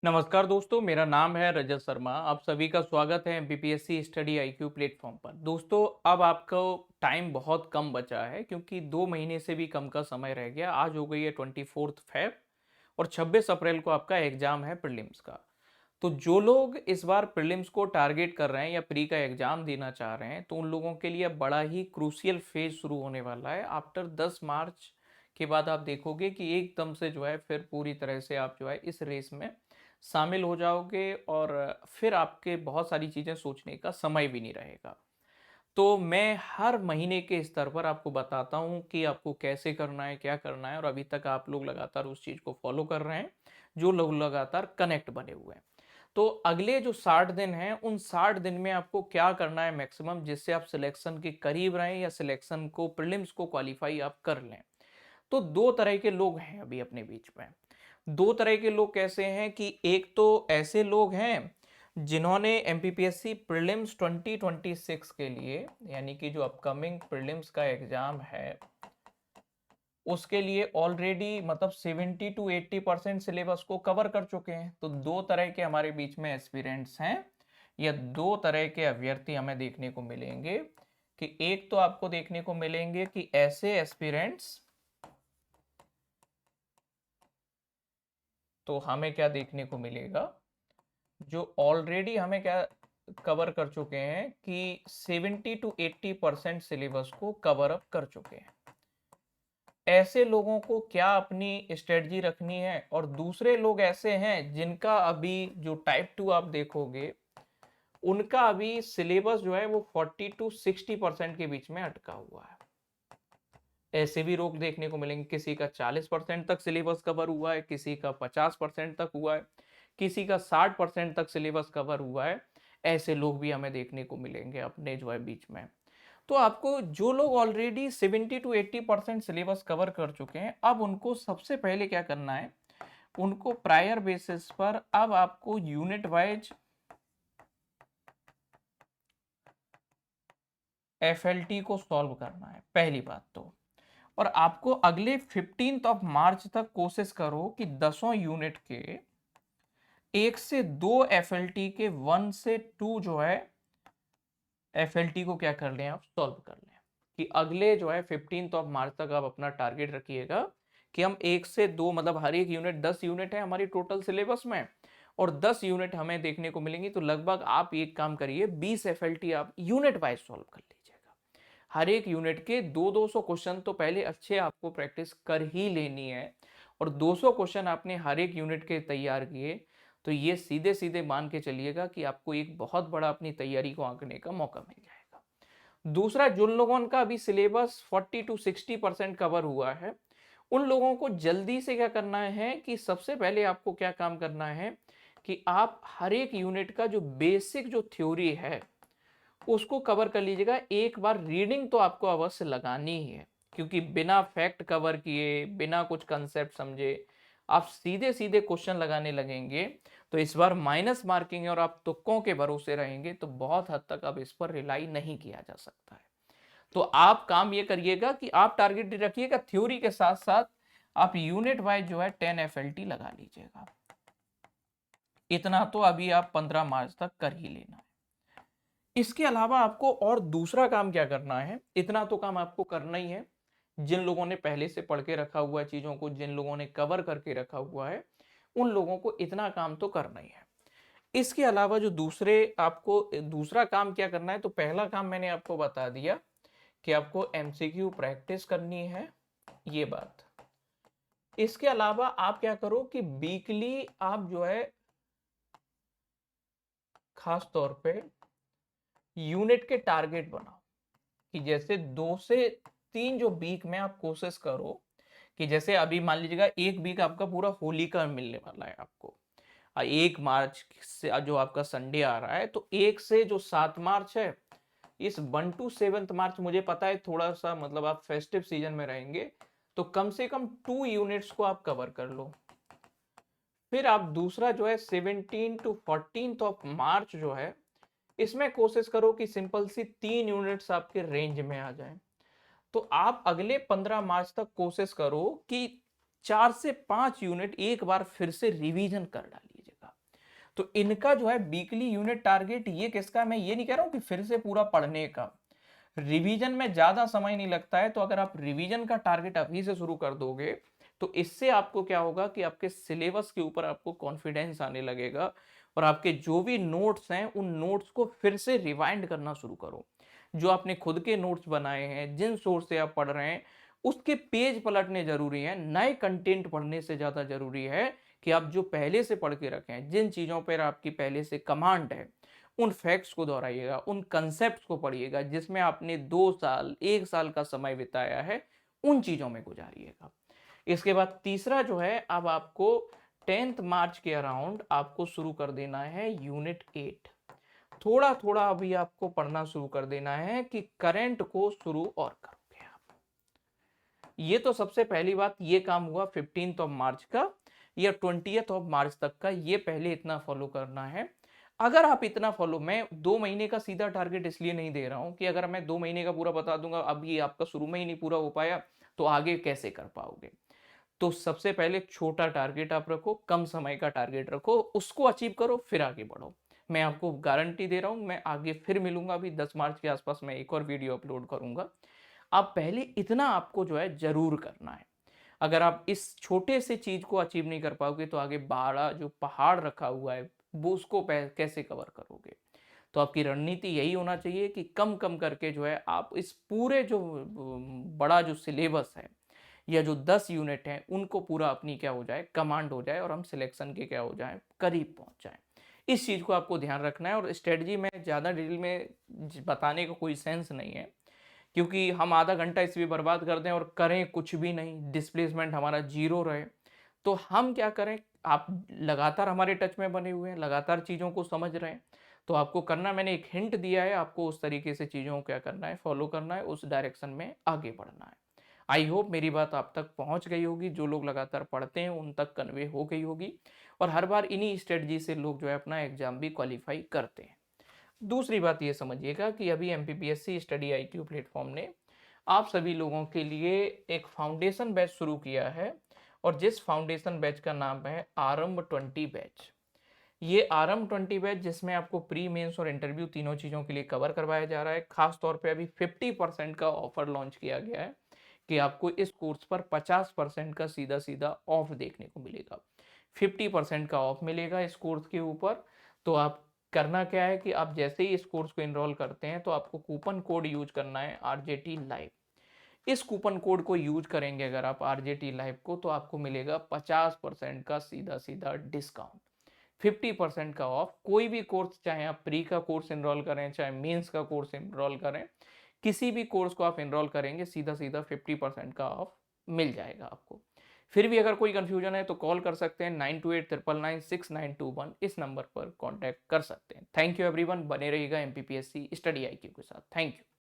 नमस्कार दोस्तों, मेरा नाम है रजत शर्मा। आप सभी का स्वागत है एमपीपीएससी स्टडी आईक्यू प्लेटफॉर्म पर। दोस्तों, अब आपको टाइम बहुत कम बचा है क्योंकि 2 महीने से भी कम का समय रह गया। आज हो गई है 24 फेब और 26 अप्रैल को आपका एग्जाम है प्रीलिम्स का। तो जो लोग इस बार प्रीलिम्स को टारगेट कर रहे हैं या प्री का एग्जाम देना चाह रहे हैं, तो उन लोगों के लिए बड़ा ही क्रूशियल फेज शुरू होने वाला है। आफ्टर 10 मार्च के बाद आप देखोगे कि एकदम से जो है फिर पूरी तरह से आप जो है इस रेस में शामिल हो जाओगे और फिर आपके बहुत सारी चीज़ें सोचने का समय भी नहीं रहेगा। तो मैं हर महीने के स्तर पर आपको बताता हूँ कि आपको कैसे करना है, क्या करना है, और अभी तक आप लोग लगातार उस चीज़ को फॉलो कर रहे हैं, जो लोग लगातार कनेक्ट बने हुए हैं। तो अगले जो 60 दिन हैं, उन 60 दिन में आपको क्या करना है मैक्सिमम, जिससे आप सिलेक्शन के करीब रहें या सिलेक्शन को प्रीलिम्स को क्वालिफाई आप कर लें। तो 2 तरह के लोग हैं अभी अपने बीच में। 2 तरह के लोग कैसे हैं कि एक तो ऐसे लोग हैं जिन्होंने एमपीपीएससी प्रीलिम्स 2026 के लिए, यानी कि जो अपकमिंग प्रीलिम्स का एग्जाम है, उसके लिए ऑलरेडी मतलब 70 टू 80% सिलेबस को कवर कर चुके हैं। तो 2 तरह के हमारे बीच में एस्पिरेंट्स हैं या 2 तरह के अभ्यर्थी हमें देखने को मिलेंगे कि एक तो आपको देखने को मिलेंगे कि ऐसे एस्पिरेंट्स, तो हमें क्या देखने को मिलेगा, जो ऑलरेडी हमें क्या कवर कर चुके हैं कि 70 टू 80% सिलेबस को कवर अप कर चुके हैं। ऐसे लोगों को क्या अपनी स्ट्रेटजी रखनी है, और दूसरे लोग ऐसे हैं जिनका अभी जो टाइप 2 आप देखोगे, उनका अभी सिलेबस जो है वो 40 टू 60% के बीच में अटका हुआ है। ऐसे भी लोग देखने को मिलेंगे, किसी का 40% तक सिलेबस कवर हुआ है, किसी का 50% तक हुआ है, किसी का 60% तक सिलेबस कवर हुआ है। ऐसे लोग भी हमें देखने को मिलेंगे अपने जो है बीच में। तो आपको जो लोग ऑलरेडी 70 टू 80% सिलेबस कवर कर चुके हैं, अब उनको सबसे पहले क्या करना है, उनको प्रायर बेसिस पर अब आपको यूनिट वाइज एफएलटी को सॉल्व करना है, पहली बात तो। और आपको अगले 15 ऑफ मार्च तक कोशिश करो कि 10 यूनिट के 1 से 2 एफएलटी के 1 से 2 जो है एफएलटी को क्या कर लें, आप सॉल्व कर लें। कि अगले जो है 15 ऑफ मार्च तक आप अपना टारगेट रखिएगा कि हम 1 से 2 मतलब हर एक यूनिट 10 यूनिट है हमारी टोटल सिलेबस में, और 10 यूनिट हमें देखने को मिलेंगी। तो लगभग आप एक काम करिए, 20 एफएलटी आप यूनिट वाइज सॉल्व कर लीजिएगा। हर एक यूनिट के 2-200 क्वेश्चन तो पहले अच्छे आपको प्रैक्टिस कर ही लेनी है, और 200 क्वेश्चन आपने हर एक यूनिट के तैयार किए, तो ये सीधे सीधे मान के चलिएगा कि आपको एक बहुत बड़ा अपनी तैयारी को आंकने का मौका मिल जाएगा। दूसरा, जिन लोगों का अभी सिलेबस 40 टू 60% कवर हुआ है, उन लोगों को जल्दी से क्या करना है कि सबसे पहले आपको क्या काम करना है कि आप हर एक यूनिट का जो बेसिक जो थ्योरी है उसको कवर कर लीजिएगा। एक बार रीडिंग तो आपको अवश्य लगानी ही है, क्योंकि बिना फैक्ट कवर किए, बिना कुछ कंसेप्ट समझे आप सीधे सीधे क्वेश्चन लगाने लगेंगे, तो इस बार माइनस मार्किंग है और आप तुक्कों के भरोसे रहेंगे, तो बहुत हद तक अब इस पर रिलाई नहीं किया जा सकता है। तो आप काम ये करिएगा कि आप टारगेट रखिएगा थ्योरी के साथ साथ आप यूनिट वाइज जो है 10 एफएलटी लगा लीजिएगा। इतना तो अभी आप 15 मार्च तक कर ही लेना है। इसके अलावा आपको और दूसरा काम क्या करना है, इतना तो काम आपको करना ही है। जिन लोगों ने पहले से पढ़ के रखा हुआ है चीजों को, जिन लोगों ने कवर करके रखा हुआ है, उन लोगों को इतना काम तो करना ही है। इसके अलावा जो दूसरे आपको दूसरा काम क्या करना है, तो पहला काम मैंने आपको बता दिया कि आपको एमसीक्यू प्रैक्टिस करनी है, ये बात। इसके अलावा आप क्या करो कि वीकली आप जो है खास तौर पे यूनिट के टारगेट बनाओ, कि जैसे 2 से 3 जो वीक में आप कोशिश करो कि जैसे अभी मान लीजिएगा एक वीक आपका पूरा होली का मिलने वाला है आपको, 1 मार्च से जो आपका संडे आ रहा है, तो 1 से जो 7 मार्च है, इस 1 to 7 मार्च मुझे पता है थोड़ा सा मतलब आप फेस्टिव सीजन में रहेंगे, तो कम से कम 2 यूनिट्स को आप कवर कर लो। फिर आप दूसरा जो है 17 to 14 ऑफ मार्च जो है, इसमें कोशिश करो कि सिंपल सी 3 यूनिट्स आपके रेंज में आ जाए। तो आप अगले 15 मार्च तक कोशिश करो कि 4 से 5 यूनिट एक बार फिर से रिवीजन कर डालिएगा। तो इनका जो है वीकली यूनिट टारगेट ये किसका, मैं ये नहीं कह रहा हूं कि फिर से पूरा पढ़ने का, रिवीजन में ज्यादा समय नहीं लगता है, तो अगर आप रिवीजन का टारगेट अभी से शुरू कर दोगे तो इससे आपको क्या होगा कि आपके सिलेबस के ऊपर आपको कॉन्फिडेंस आने लगेगा और आपके जो भी नोट्स हैं उन नोट्स को फिर से रिवाइंड करना शुरू करो। जो आपने खुद के नोट्स बनाए हैं, जिन सोर्स से आप पढ़ रहे हैं, उसके पेज पलटने जरूरी है, नए कंटेंट पढ़ने से ज्यादा जरूरी है कि आप जो पहले से पढ़ के रखे हैं, जिन चीजों पर आपकी पहले से कमांड है, उन फैक्ट्स को दोहराइएगा, उन कंसेप्ट को पढ़िएगा जिसमें आपने 2 साल 1 साल का समय बिताया है, उन चीजों में गुजारिएगा। इसके बाद तीसरा जो है, अब आपको 10th मार्च के अराउंड आपको शुरू कर देना है यूनिट 8। थोड़ा थोड़ा अभी आपको पढ़ना शुरू कर देना है कि करंट को शुरू और करोगे आप। ये तो सबसे पहली बात, ये काम हुआ 15th ऑफ मार्च का या 20th ऑफ मार्च तक का, ये पहले इतना फॉलो करना है। अगर आप इतना फॉलो, मैं 2 महीने का सीधा टारगेट इसलिए नहीं दे रहा हूं कि अगर मैं 2 महीने का पूरा बता दूंगा, अब ये आपका शुरू में ही नहीं पूरा हो पाया तो आगे कैसे कर पाओगे। तो सबसे पहले छोटा टारगेट आप रखो, कम समय का टारगेट रखो, उसको अचीव करो, फिर आगे बढ़ो। मैं आपको गारंटी दे रहा हूं, मैं आगे फिर मिलूंगा, अभी 10 मार्च के आसपास मैं एक और वीडियो अपलोड करूंगा। आप पहले इतना आपको जो है जरूर करना है। अगर आप इस छोटे से चीज को अचीव नहीं कर पाओगे तो आगे बड़ा जो पहाड़ रखा हुआ है वो उसको कैसे कवर करोगे। तो आपकी रणनीति यही होना चाहिए कि कम कम करके जो है आप इस पूरे जो बड़ा जो सिलेबस है या जो 10 यूनिट हैं उनको पूरा अपनी क्या हो जाए, कमांड हो जाए और हम सिलेक्शन के क्या हो जाए, करीब पहुंच जाए। इस चीज को आपको ध्यान रखना है। और स्ट्रेटजी में ज्यादा डिटेल में बताने का कोई सेंस नहीं है, क्योंकि हम आधा घंटा इस भी बर्बाद कर दें और करें कुछ भी नहीं, डिस्प्लेसमेंट हमारा जीरो रहे, तो हम क्या करें। आप लगातार हमारे टच में बने हुए हैं, लगातार चीज़ों को समझ रहे हैं, तो आपको करना, मैंने एक हिंट दिया है, आपको उस तरीके से चीज़ों को क्या करना है, फॉलो करना है, उस डायरेक्शन में आगे बढ़ना है। आई होप मेरी बात आप तक पहुंच गई होगी, जो लोग लगातार पढ़ते हैं उन तक कन्वे हो गई होगी, और हर बार इन्हीं स्ट्रेटजी से लोग जो है अपना एग्जाम भी क्वालिफाई करते हैं। दूसरी बात ये समझिएगा कि अभी एमपीपीएससी स्टडी आईक्यू प्लेटफॉर्म ने आप सभी लोगों के लिए एक फाउंडेशन बैच शुरू किया है, और जिस फाउंडेशन बैच का नाम है आरंभ 20 बैच। ये आरंभ 20 बैच जिसमें आपको प्री मेंस और इंटरव्यू तीनों चीज़ों के लिए कवर करवाया जा रहा है। खास तौर पे अभी 50% का ऑफर लॉन्च किया गया है कि आपको इस कोर्स पर 50% का सीधा सीधा ऑफ देखने को मिलेगा। 50% का ऑफ मिलेगा इस कोर्स के ऊपर। तो आप करना क्या है कि आप जैसे ही इस कोर्स को इनरोल करते हैं तो आपको कूपन कोड यूज करना है RJT लाइव। इस कूपन कोड को यूज करेंगे अगर आप RJT लाइव को, तो आपको मिलेगा 50% का सीधा सीधा डिस्काउंट, 50% का ऑफ। कोई भी कोर्स, चाहे आप प्री का कोर्स इनरोल करें, चाहे मेंस का कोर्स इनरोल करें, किसी भी कोर्स को आप इनरोल करेंगे सीधा सीधा 50% का ऑफ मिल जाएगा आपको। फिर भी अगर कोई कंफ्यूजन है तो कॉल कर सकते हैं 9289996921, इस नंबर पर कॉन्टैक्ट कर सकते हैं। थैंक यू एवरीवन, बने रहिएगा एमपीपीएससी स्टडी आईक्यू के साथ। Thank you.